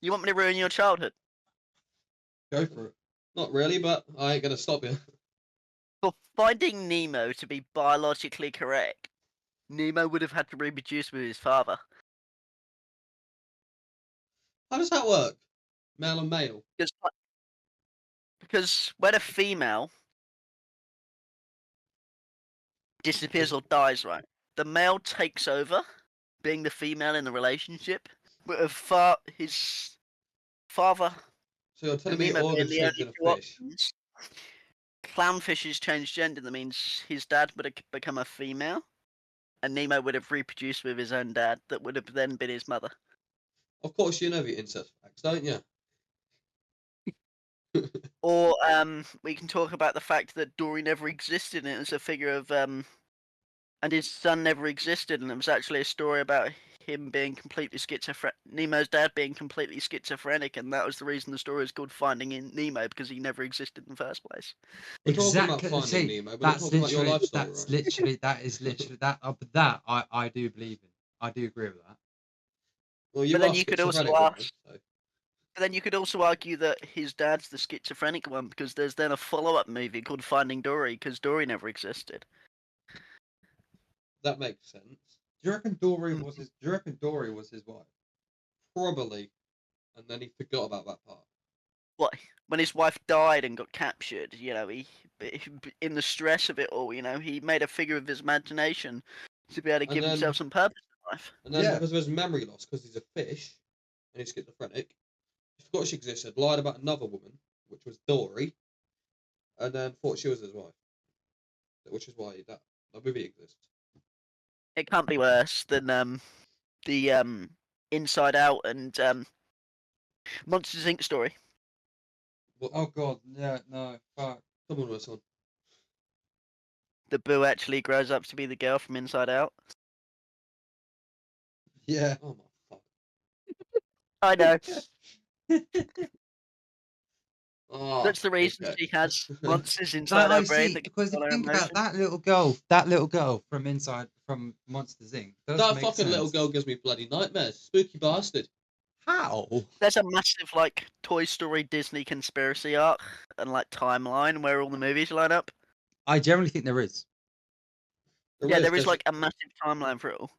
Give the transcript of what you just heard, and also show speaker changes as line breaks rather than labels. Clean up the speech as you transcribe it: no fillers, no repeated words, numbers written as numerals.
You want me to ruin your childhood?
Go for it. Not really, but I ain't gonna stop you.
For Finding Nemo to be biologically correct, Nemo would have had to reproduce with his father.
How does that work? Male and male.
Because when a female disappears or dies, right, the male takes over, being the female in the relationship. But his father
So you're telling
and
me
Nemo
organ
being the
shaped
only
in a
two
fish?
options, clownfishes change gender. That means his dad would have become a female, and Nemo would have reproduced with his own dad. That would have then been his mother.
Of course, you know the incest facts, don't you?
Or we can talk about the fact that Dory never existed, and it was a figure of and his son never existed, and it was actually a story about him being completely schizophrenic. Nemo's dad being completely schizophrenic, and that was the reason the story is called Finding in Nemo, because he never existed in the first place.
We're talking about
Exactly.
Finding
See,
Nemo. We're not talking about your life story, right?
that is literally that. But that I do believe in. I do agree with that.
Well, you
But
are
then you could also
schizophrenic, Ryan.
ask,
So.
but then you could also argue that his dad's the schizophrenic one, because there's then a follow-up movie called Finding Dory, because Dory never existed.
That makes sense.
Do you reckon Dory was his? Do you reckon Dory was his wife?
Probably. And then he forgot about that part.
What, when his wife died and got captured, he in the stress of it all, he made a figure of his imagination to be able to give himself some purpose in life.
And then because of his memory loss, because he's a fish and he's schizophrenic, he forgot she existed, lied about another woman, which was Dory, and then thought she was his wife. Which is why that movie exists.
It can't be worse than the Inside Out and Monsters Inc. story.
What?
Oh god, yeah, no, fuck.
Come on, my son.
The Boo actually grows up to be the girl from Inside Out.
Yeah.
Oh my fuck.
I know.
Oh,
That's the reason
okay.
she has monsters
Like
inside
I
her brain
see,
that
because if
control
you
her
think about
emotions.
that little girl from Monsters Inc. does
That
make
fucking
sense.
little girl gives me bloody nightmares. Spooky bastard.
How?
There's a massive Toy Story Disney conspiracy arc and timeline where all the movies line up.
I generally think there is.
There is
There's
a massive timeline for it all.